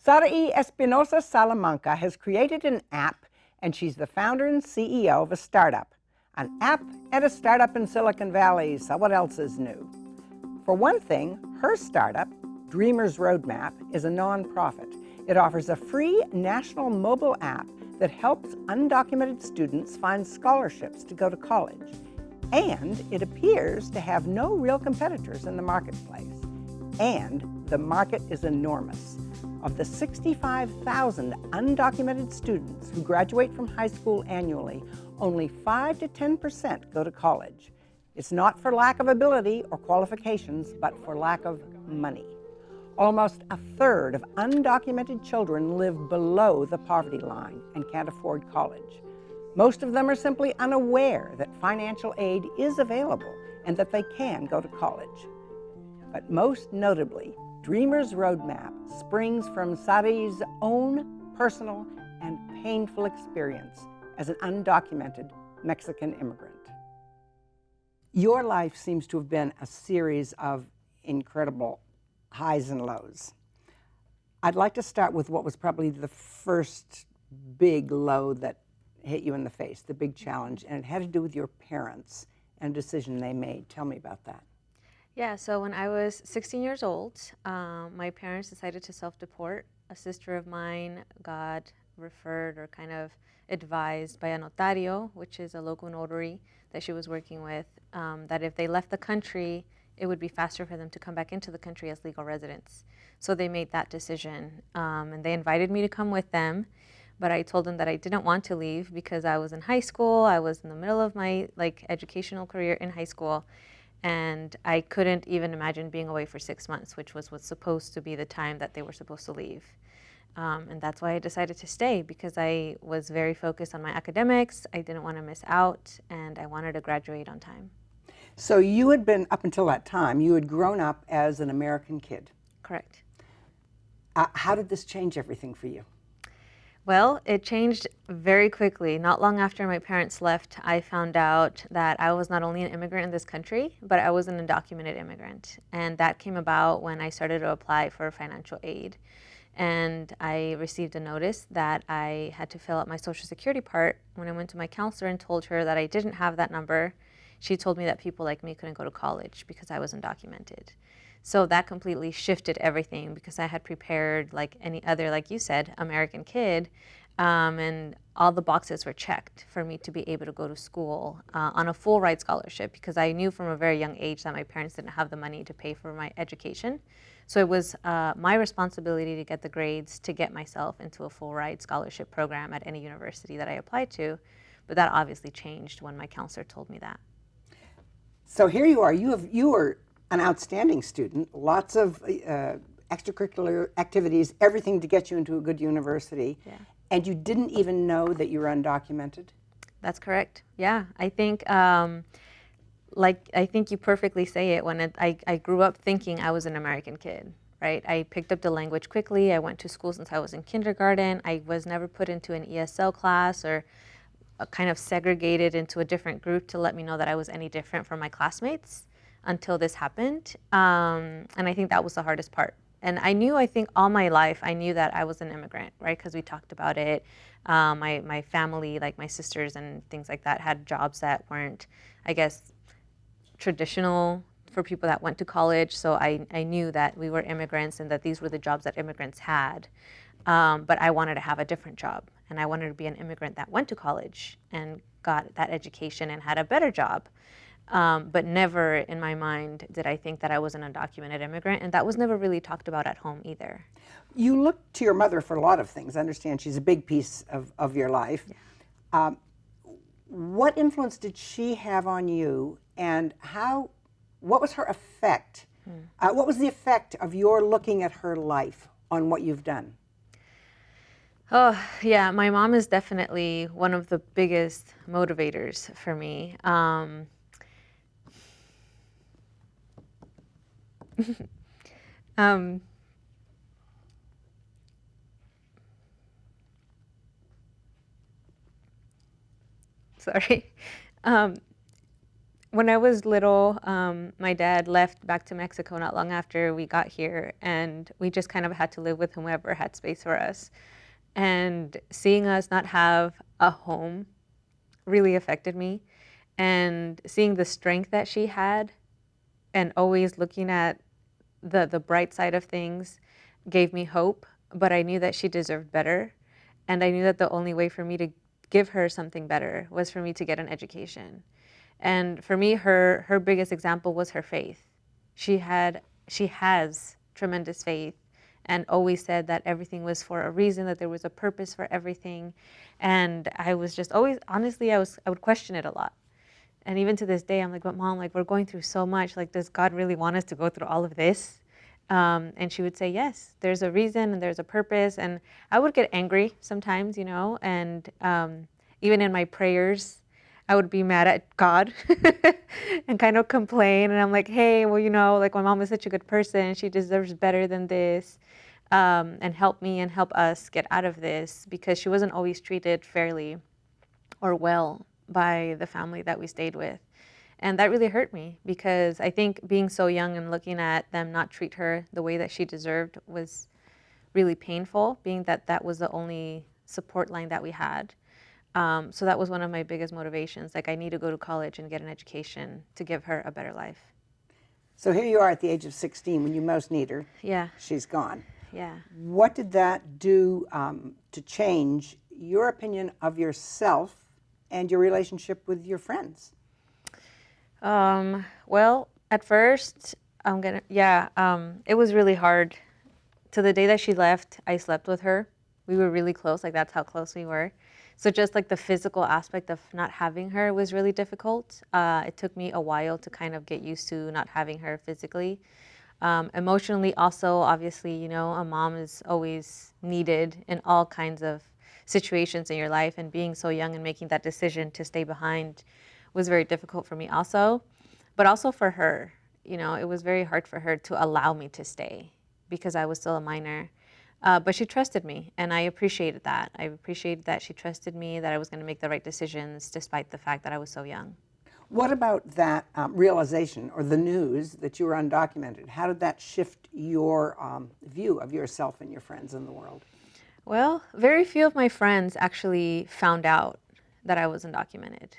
Sarahi Espinosa Salamanca has created an app, and she's the founder and CEO of a startup. An app and a startup in Silicon Valley, so what else is new? For one thing, her startup, Dreamers Roadmap, is a nonprofit. It offers a free national mobile app that helps undocumented students find scholarships to go to college. And it appears to have no real competitors in the marketplace. And the market is enormous. Of the 65,000 undocumented students who graduate from high school annually, only 5 to 10% go to college. It's not for lack of ability or qualifications, but for lack of money. Almost a third of undocumented children live below the poverty line and can't afford college. Most of them are simply unaware that financial aid is available and that they can go to college. But most notably, Dreamers Roadmap springs from Sarahi's own personal and painful experience as an undocumented Mexican immigrant. Your life seems to have been a series of incredible highs and lows. I'd like to start with what was probably the first big low that hit you in the face, the big challenge, and it had to do with your parents and a decision they made. Tell me about that. Yeah, so when I was 16 years old, my parents decided to self-deport. A sister of mine got referred or kind of advised by a notario, which is a local notary that she was working with, that if they left the country, it would be faster for them to come back into the country as legal residents. So they made that decision, and they invited me to come with them. But I told them that I didn't want to leave because I was in high school. I was in the middle of my educational career in high school. And I couldn't even imagine being away for 6 months, which was what's supposed to be the time that they were supposed to leave. And that's why I decided to stay, because I was very focused on my academics. I didn't want to miss out, and I wanted to graduate on time. So you had been, up until that time, you had grown up as an American kid. Correct. How did this change everything for you? Well, it changed very quickly. Not long after my parents left, I found out that I was not only an immigrant in this country, but I was an undocumented immigrant. And that came about when I started to apply for financial aid. And I received a notice that I had to fill out my Social Security part. When I went to my counselor and told her that I didn't have that number, she told me that people like me couldn't go to college because I was undocumented. So that completely shifted everything, because I had prepared like any other, like you said, American kid, and all the boxes were checked for me to be able to go to school on a full ride scholarship, because I knew from a very young age that my parents didn't have the money to pay for my education. So it was my responsibility to get the grades to get myself into a full ride scholarship program at any university that I applied to. But that obviously changed when my counselor told me that. So here you are, you are an outstanding student, lots of extracurricular activities, everything to get you into a good university, Yeah. And you didn't even know that you were undocumented? That's correct. Yeah, I think I think you perfectly say it. I grew up thinking I was an American kid, right? I picked up the language quickly. I went to school since I was in kindergarten. I was never put into an ESL class or kind of segregated into a different group to let me know that I was any different from my classmates until this happened. And I think that was the hardest part. And I think all my life, I knew that I was an immigrant, right? Because we talked about it. My family, like my sisters and things like that, had jobs that weren't, I guess, traditional for people that went to college. So I knew that we were immigrants and that these were the jobs that immigrants had. But I wanted to have a different job. And I wanted to be an immigrant that went to college and got that education and had a better job. But never in my mind did I think that I was an undocumented immigrant, and that was never really talked about at home either. You look to your mother for a lot of things. I understand she's a big piece of your life. Yeah. What influence did she have on you, and what was her effect? What was the effect of your looking at her life on what you've done? Oh, yeah, my mom is definitely one of the biggest motivators for me. Sorry. When I was little, my dad left back to Mexico not long after we got here, and we just kind of had to live with whomever had space for us. And seeing us not have a home really affected me. And seeing the strength that she had and always looking at the bright side of things gave me hope, but I knew that she deserved better. And I knew that the only way for me to give her something better was for me to get an education. And for me, her biggest example was her faith. She has tremendous faith and always said that everything was for a reason, that there was a purpose for everything. And I was just always, honestly, I would question it a lot. And even to this day, I'm like, but Mom, like, we're going through so much. Like, does God really want us to go through all of this? And she would say, yes, there's a reason and there's a purpose. And I would get angry sometimes, you know, and even in my prayers, I would be mad at God and kind of complain. And I'm like, hey, well, you know, like my mom is such a good person. She deserves better than this. And help me and help us get out of this, because she wasn't always treated fairly or well by the family that we stayed with. And that really hurt me, because I think being so young and looking at them not treat her the way that she deserved was really painful, being that that was the only support line that we had. So that was one of my biggest motivations. Like, I need to go to college and get an education to give her a better life. So here you are at the age of 16 when you most need her. Yeah. She's gone. Yeah. What did that do to change your opinion of yourself and your relationship with your friends? Well, at first, it was really hard. To the day that she left, I slept with her. We were really close, like that's how close we were. So just like the physical aspect of not having her was really difficult. It took me a while to kind of get used to not having her physically. Emotionally also, obviously, you know, a mom is always needed in all kinds of situations in your life, and being so young and making that decision to stay behind was very difficult for me also. But also for her, you know, it was very hard for her to allow me to stay because I was still a minor. But she trusted me, and I appreciated that. I appreciated that she trusted me, that I was going to make the right decisions despite the fact that I was so young. What about that realization or the news that you were undocumented? How did that shift your view of yourself and your friends in the world? Well, very few of my friends actually found out that I was undocumented.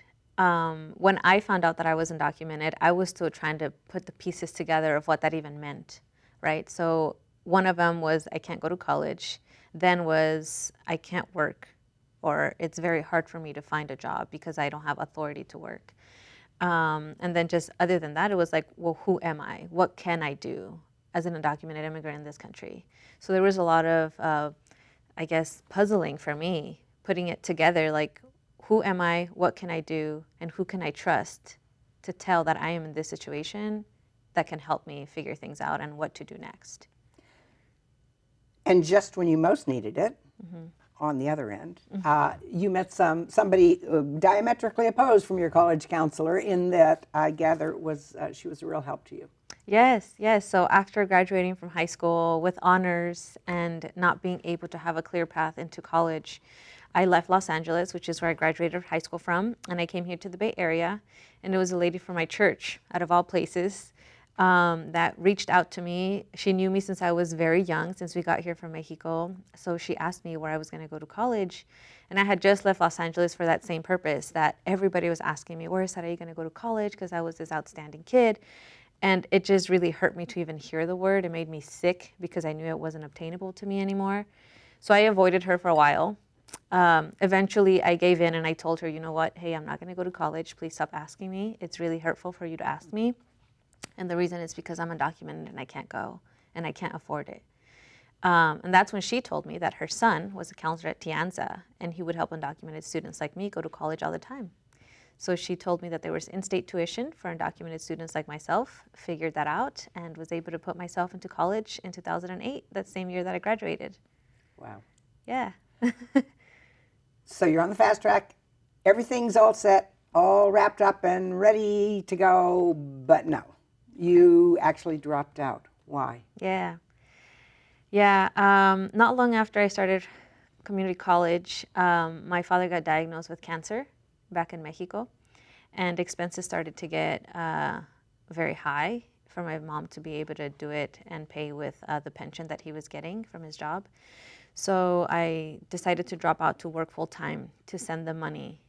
When I found out that I was undocumented, I was still trying to put the pieces together of what that even meant, right? So one of them was I can't go to college, then was I can't work, or it's very hard for me to find a job because I don't have authority to work. And then just other than that, it was like, well, who am I? What can I do as an undocumented immigrant in this country? So there was a lot of, I guess, puzzling for me, putting it together, like, who am I? What can I do? And who can I trust to tell that I am in this situation that can help me figure things out and what to do next? And just when you most needed it, on the other end, you met somebody diametrically opposed from your college counselor, in that I gather she was a real help to you. Yes, yes. So after graduating from high school with honors and not being able to have a clear path into college, I left Los Angeles, which is where I graduated high school from, and I came here to the Bay Area. And it was a lady from my church, out of all places, that reached out to me. She knew me since I was very young, since we got here from Mexico. So she asked me where I was going to go to college. And I had just left Los Angeles for that same purpose, that everybody was asking me, where is Sarahi going to go to college? Because I was this outstanding kid. And it just really hurt me to even hear the word. It made me sick because I knew it wasn't obtainable to me anymore. So I avoided her for a while. Eventually I gave in and I told her, you know what, hey, I'm not going to go to college. Please stop asking me. It's really hurtful for you to ask me. And the reason is because I'm undocumented and I can't go and I can't afford it. And that's when she told me that her son was a counselor at Tianza and he would help undocumented students like me go to college all the time. So she told me that there was in-state tuition for undocumented students like myself, figured that out, and was able to put myself into college in 2008, that same year that I graduated. Wow. Yeah. So you're on the fast track, everything's all set, all wrapped up and ready to go, but no, you actually dropped out. Why? Yeah. Not long after I started community college, my father got diagnosed with cancer back in Mexico. and expenses started to get very high for my mom to be able to do it and pay with the pension that he was getting from his job. So I decided to drop out to work full time to send the money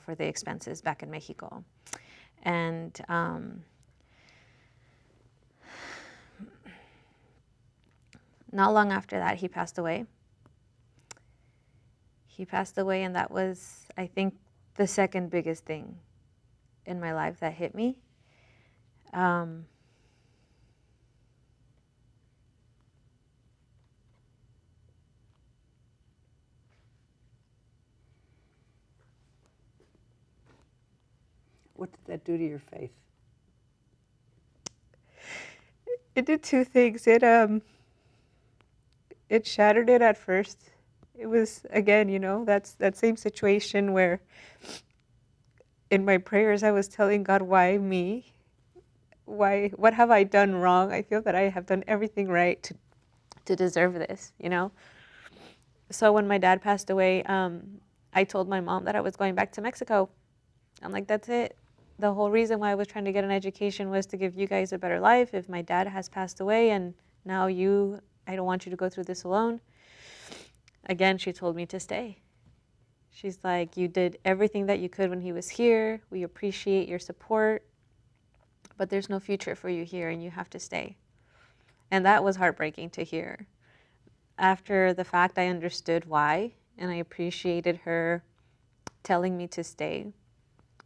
for the expenses back in Mexico. And not long after that, he passed away. He passed away, and that was, I think, the second biggest thing in my life that hit me. What did that do to your faith? It did two things. It shattered it at first. It was, again, that's that same situation where in my prayers I was telling God, why me? What have I done wrong? I feel that I have done everything right to deserve this, So when my dad passed away, I told my mom that I was going back to Mexico. I'm like, that's it. The whole reason why I was trying to get an education was to give you guys a better life. If my dad has passed away and now I don't want you to go through this alone. Again, she told me to stay. She's like, you did everything that you could when he was here. We appreciate your support, but there's no future for you here and you have to stay. And that was heartbreaking to hear. After the fact, I understood why, and I appreciated her telling me to stay,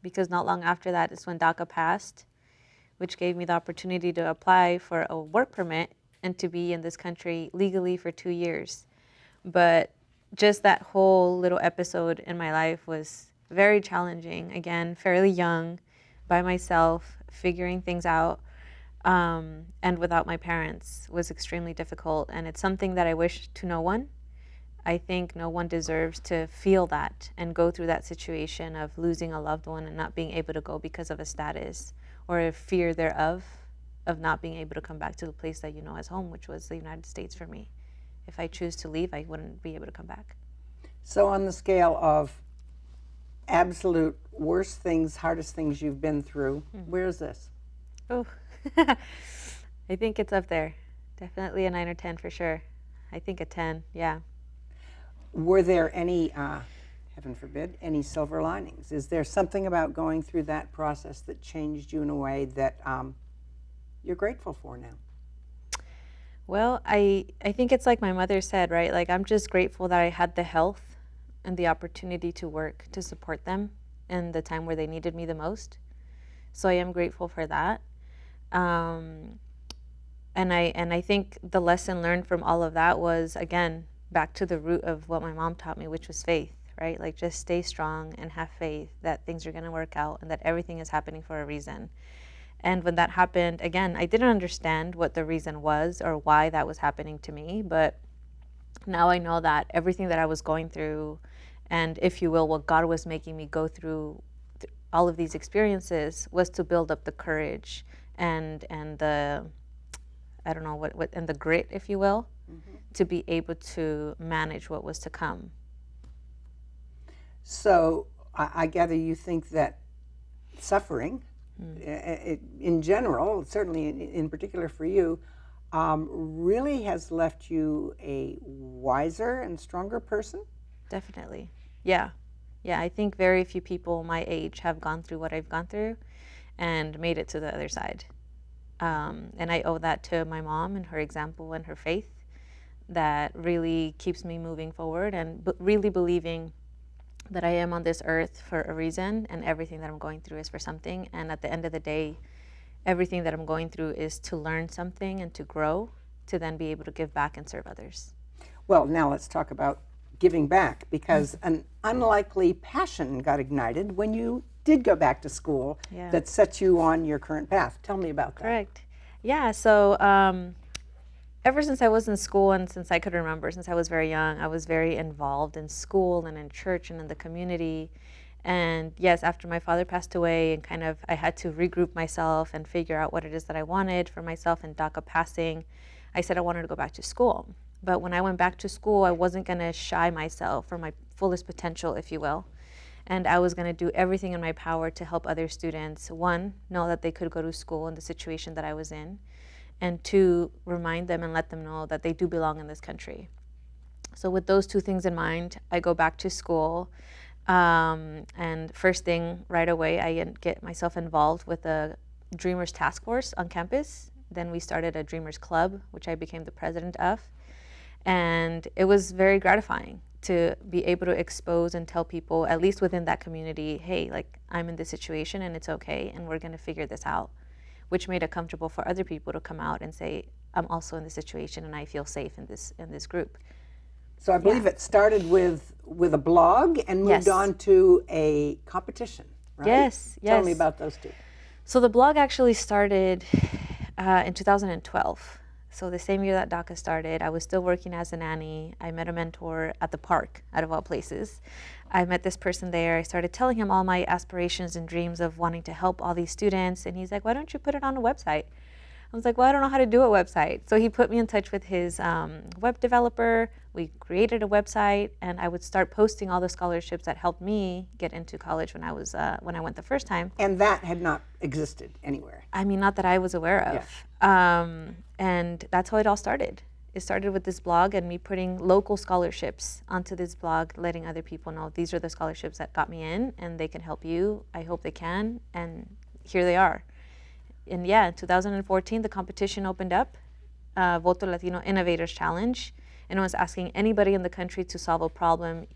because not long after that is when DACA passed, which gave me the opportunity to apply for a work permit and to be in this country legally for 2 years. But just that whole little episode in my life was very challenging. Again, fairly young, by myself, figuring things out, and without my parents was extremely difficult. And it's something that I wish to no one. I think no one deserves to feel that and go through that situation of losing a loved one and not being able to go because of a status or a fear thereof of not being able to come back to the place that you know as home, which was the United States for me. If I choose to leave, I wouldn't be able to come back. So on the scale of absolute worst things, hardest things you've been through, where's this? Oh, I think it's up there. Definitely a 9 or 10 for sure. I think a 10, yeah. Were there any, heaven forbid, any silver linings? Is there something about going through that process that changed you in a way that you're grateful for now? Well, I think it's like my mother said, right? Like, I'm just grateful that I had the health and the opportunity to work to support them in the time where they needed me the most. So I am grateful for that. And I think the lesson learned from all of that was, again, back to the root of what my mom taught me, which was faith, right? Like, just stay strong and have faith that things are going to work out and that everything is happening for a reason. And when that happened, again, I didn't understand what the reason was or why that was happening to me, but now I know that everything that I was going through, and if you will, what God was making me go through all of these experiences was to build up the courage and the, I don't know, what and the grit, if you will, to be able to manage what was to come. So I gather you think that suffering, in general, certainly in particular for you, really has left you a wiser and stronger person? Definitely. Yeah. Yeah, I think very few people my age have gone through what I've gone through and made it to the other side. And I owe that to my mom and her example and her faith that really keeps me moving forward and really believing that I am on this earth for a reason and everything that I'm going through is for something. And at the end of the day, everything that I'm going through is to learn something and to grow, to then be able to give back and serve others. Well, now let's talk about giving back, because an unlikely passion got ignited when you did go back to school that set you on your current path. Tell me about that. Correct. Yeah, so ever since I was in school and since I could remember, since I was very young, I was very involved in school and in church and in the community. And yes, after my father passed away and kind of I had to regroup myself and figure out what it is that I wanted for myself in DACA passing, I said I wanted to go back to school. But when I went back to school, I wasn't going to shy myself for my fullest potential, if you will. And I was going to do everything in my power to help other students, one, know that they could go to school in the situation that I was in, and two, remind them and let them know that they do belong in this country. So with those two things in mind, I go back to school. And first thing right away, I get myself involved with the Dreamers Task Force on campus. Then we started a Dreamers Club, which I became the president of. And it was very gratifying to be able to expose and tell people, at least within that community, hey, like, I'm in this situation and it's okay, and we're going to figure this out, which made it comfortable for other people to come out and say, I'm also in this situation and I feel safe in this group. So I believe it started with a blog and moved on to a competition, right? Yes, yes. Tell me about those two. So the blog actually started in 2012. So the same year that DACA started, I was still working as a nanny. I met a mentor at the park, out of all places. I met this person there. I started telling him all my aspirations and dreams of wanting to help all these students. And he's like, why don't you put it on a website? I was like, well, I don't know how to do a website. So he put me in touch with his web developer. We created a website, and I would start posting all the scholarships that helped me get into college when I went the first time. And that had not existed anywhere. I mean, not that I was aware of. And that's how it all started. It started with this blog and me putting local scholarships onto this blog, letting other people know these are the scholarships that got me in, and they can help you. I hope they can, and here they are. And yeah, in 2014, the competition opened up, Voto Latino Innovators Challenge, and it was asking anybody in the country to solve a problem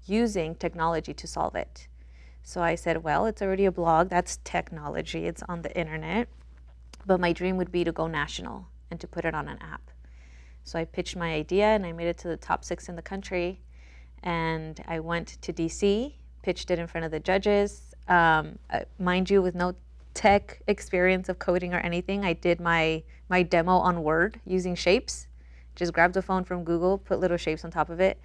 using technology to solve it. So I said, well, it's already a blog, that's technology, it's on the internet, but my dream would be to go national and to put it on an app. So I pitched my idea and I made it to the top 6 in the country, and I went to DC, pitched it in front of the judges, mind you, with no tech experience of coding or anything. I did my demo on Word using shapes. Just grabbed a phone from Google, put little shapes on top of it,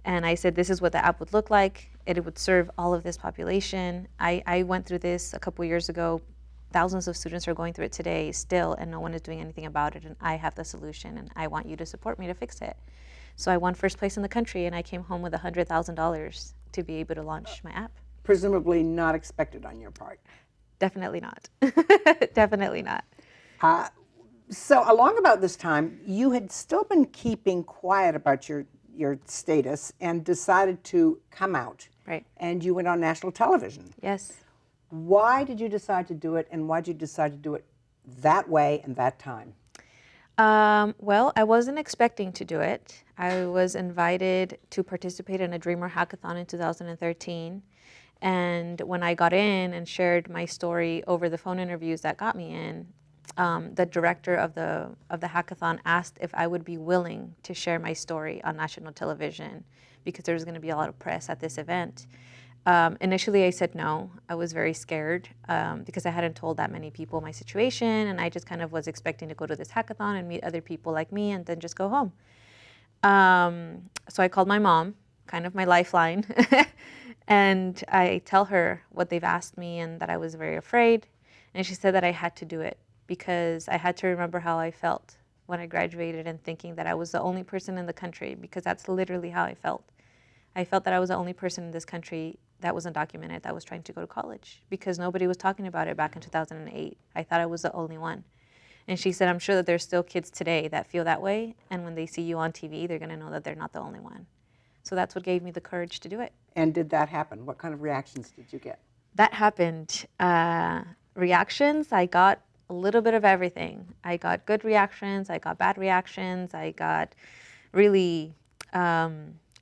and I said, this is what the app would look like. It would serve all of this population. I went through this a couple years ago. Thousands of students are going through it today still, and no one is doing anything about it, and I have the solution, and I want you to support me to fix it. So I won first place in the country, and I came home with $100,000 to be able to launch my app. Presumably not expected on your part. Definitely not. Definitely not. So along about this time, you had still been keeping quiet about your status and decided to come out. Right. And you went on national television. Yes. Why did you decide to do it, and why did you decide to do it that way and that time? Well, I wasn't expecting to do it. I was invited to participate in a Dreamer Hackathon in 2013. And when I got in and shared my story over the phone interviews that got me in, the director of the hackathon asked if I would be willing to share my story on national television because there was going to be a lot of press at this event. Initially, I said no. I was very scared because I hadn't told that many people my situation, and I just kind of was expecting to go to this hackathon and meet other people like me and then just go home. So I called my mom, kind of my lifeline, and I tell her what they've asked me and that I was very afraid. And she said that I had to do it because I had to remember how I felt when I graduated and thinking that I was the only person in the country, because that's literally how I felt. I felt that I was the only person in this country that was undocumented that was trying to go to college because nobody was talking about it back in 2008. I thought I was the only one. And she said, I'm sure that there's still kids today that feel that way, and when they see you on TV, they're going to know that they're not the only one. So that's what gave me the courage to do it. And did that happen? What kind of reactions did you get? That happened. Reactions, I got a little bit of everything. I got good reactions, I got bad reactions, I got really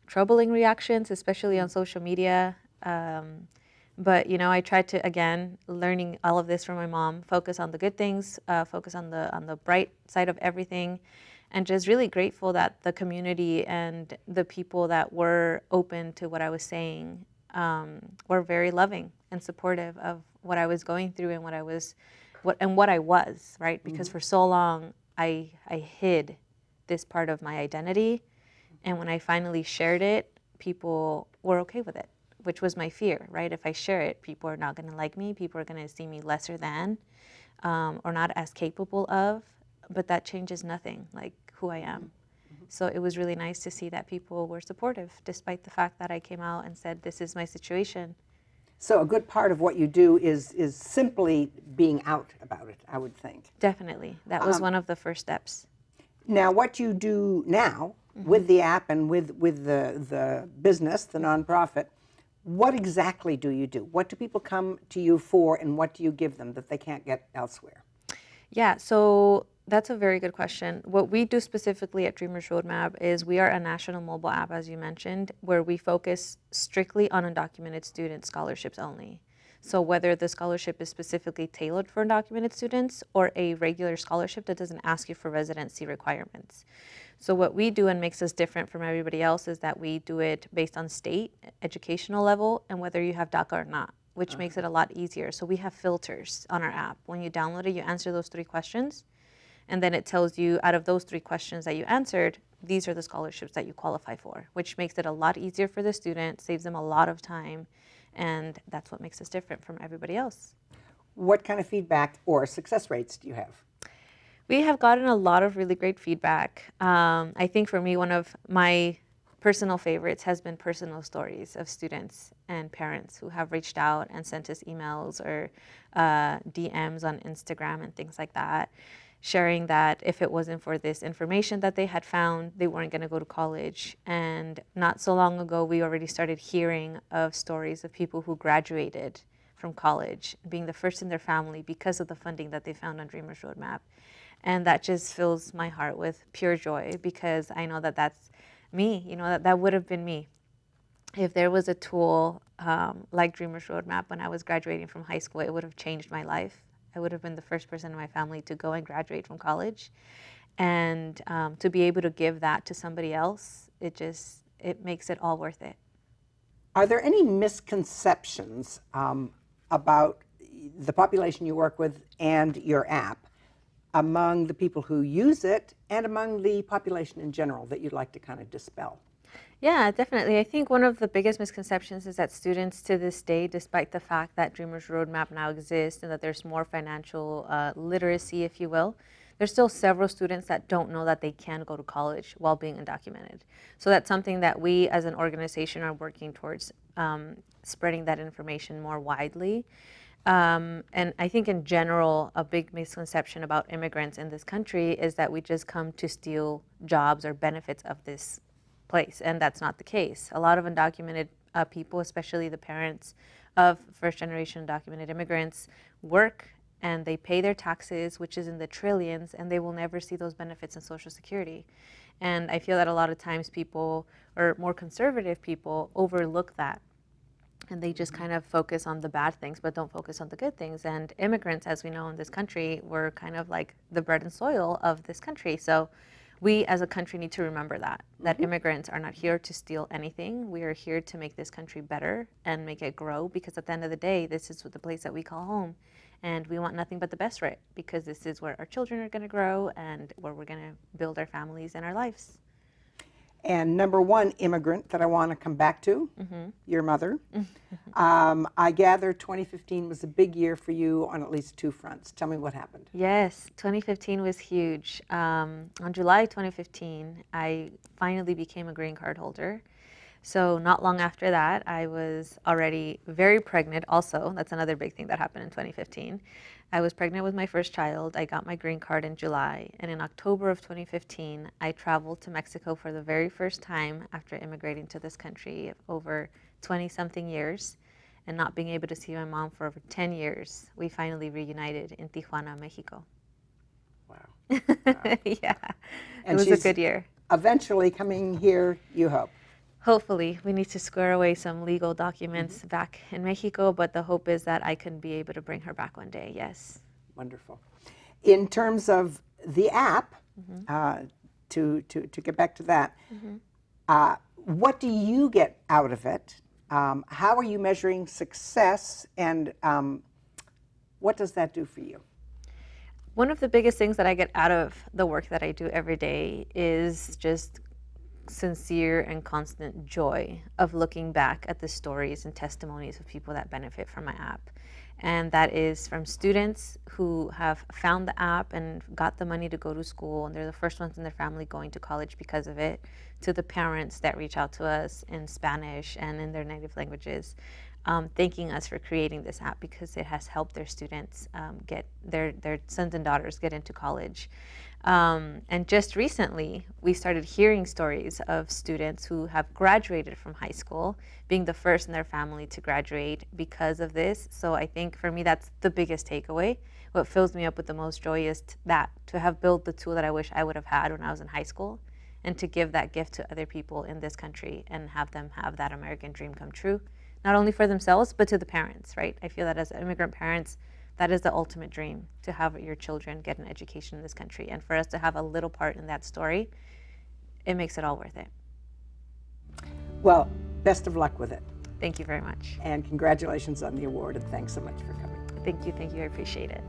troubling reactions, especially on social media. But you know, I tried to, again, learning all of this from my mom, focus on the good things, focus on the bright side of everything, and just really grateful that the community and the people that were open to what I was saying were very loving and supportive of what I was going through and what I was, right? Because for so long I hid this part of my identity, and when I finally shared it, people were okay with it, which was my fear, right? If I share it, people are not going to like me, people are going to see me lesser than, or not as capable of, but that changes nothing, like who I am. So it was really nice to see that people were supportive, despite the fact that I came out and said, this is my situation. So a good part of what you do is simply being out about it, I would think. Definitely. That was one of the first steps. Now, what you do now with the app and with the business, the nonprofit, what exactly do you do? What do people come to you for, and what do you give them that they can't get elsewhere? Yeah, so that's a very good question. What we do specifically at Dreamers Roadmap is we are a national mobile app, as you mentioned, where we focus strictly on undocumented student scholarships only. So whether the scholarship is specifically tailored for undocumented students or a regular scholarship that doesn't ask you for residency requirements. So what we do and makes us different from everybody else is that we do it based on state, educational level, and whether you have DACA or not, which makes it a lot easier. So we have filters on our app. When you download it, you answer those 3 questions, and then it tells you out of those 3 questions that you answered, these are the scholarships that you qualify for, which makes it a lot easier for the student, saves them a lot of time, and that's what makes us different from everybody else. What kind of feedback or success rates do you have? We have gotten a lot of really great feedback. I think for me, one of my personal favorites has been personal stories of students and parents who have reached out and sent us emails or DMs on Instagram and things like that, sharing that if it wasn't for this information that they had found, they weren't going to go to college. And not so long ago, we already started hearing of stories of people who graduated from college, being the first in their family because of the funding that they found on Dreamers Roadmap. And that just fills my heart with pure joy, because I know that that's me, that would have been me. If there was a tool like Dreamers Roadmap when I was graduating from high school, it would have changed my life. I would have been the first person in my family to go and graduate from college. And to be able to give that to somebody else, it makes it all worth it. Are there any misconceptions about the population you work with and your app among the people who use it and among the population in general that you'd like to kind of dispel? Yeah, definitely. I think one of the biggest misconceptions is that students to this day, despite the fact that Dreamers Roadmap now exists and that there's more financial literacy, if you will, there's still several students that don't know that they can go to college while being undocumented. So that's something that we as an organization are working towards, spreading that information more widely. And I think in general, a big misconception about immigrants in this country is that we just come to steal jobs or benefits of this place, and that's not the case. A lot of undocumented people, especially the parents of first-generation undocumented immigrants, work and they pay their taxes, which is in the trillions, and they will never see those benefits in Social Security. And I feel that a lot of times people, or more conservative people, overlook that. And they just kind of focus on the bad things, but don't focus on the good things. And immigrants, as we know in this country, were kind of like the bread and soil of this country. So we as a country need to remember that immigrants are not here to steal anything. We are here to make this country better and make it grow, because at the end of the day, this is the place that we call home. And we want nothing but the best for it, because this is where our children are going to grow and where we're going to build our families and our lives. And number one immigrant that I want to come back to, your mother. I gather 2015 was a big year for you on at least 2 fronts. Tell me what happened. Yes, 2015 was huge. On July 2015, I finally became a green card holder. So not long after that, I was already very pregnant also. That's another big thing that happened in 2015. I was pregnant with my first child. I got my green card in July. And in October of 2015, I traveled to Mexico for the very first time after immigrating to this country over 20-something years and not being able to see my mom for over 10 years. We finally reunited in Tijuana, Mexico. Wow. Yeah, And it was a good year. Eventually coming here, you hope. Hopefully. We need to square away some legal documents back in Mexico, but the hope is that I can be able to bring her back one day, yes. Wonderful. In terms of the app, to get back to that, what do you get out of it? How are you measuring success, and what does that do for you? One of the biggest things that I get out of the work that I do every day is just sincere and constant joy of looking back at the stories and testimonies of people that benefit from my app. And that is from students who have found the app and got the money to go to school, and they're the first ones in their family going to college because of it, to the parents that reach out to us in Spanish and in their native languages, thanking us for creating this app because it has helped their students get their sons and daughters get into college. And just recently, we started hearing stories of students who have graduated from high school, being the first in their family to graduate because of this. So I think for me, that's the biggest takeaway. What fills me up with the most joy is that, to have built the tool that I wish I would have had when I was in high school, and to give that gift to other people in this country and have them have that American dream come true, not only for themselves, but to the parents, right? I feel that as immigrant parents, that is the ultimate dream, to have your children get an education in this country. And for us to have a little part in that story, it makes it all worth it. Well, best of luck with it. Thank you very much. And congratulations on the award, and thanks so much for coming. Thank you, I appreciate it.